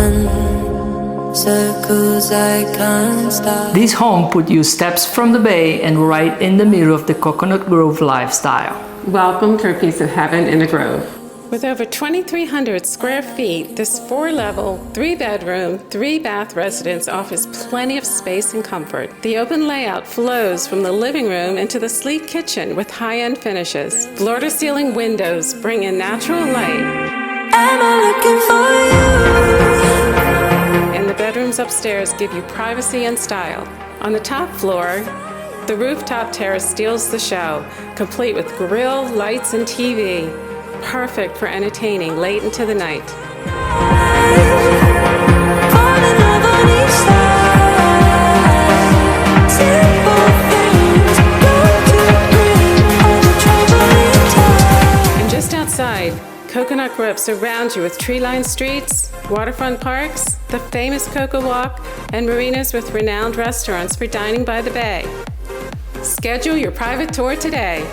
run, circles I can't stop. This home put you steps from the bay and right in the middle of the Coconut Grove lifestyle. Welcome to a piece of heaven in a grove. With over 2,300 square feet, this 4-level, 3-bedroom, 3-bath residence offers plenty of space and comfort. The open layout flows from the living room into the sleek kitchen with high-end finishes. Floor-to-ceiling windows bring in natural light. Am I looking for you? And the bedrooms upstairs give you privacy and style. On the top floor, the rooftop terrace steals the show, complete with grill, lights, and TV. Perfect for entertaining late into the night. Fall in love on each side. Simple things go to bring all the trouble in time. And just outside, Coconut Grove surrounds you with tree-lined streets, waterfront parks, the famous CocoWalk, and marinas with renowned restaurants for dining by the bay. Schedule your private tour today.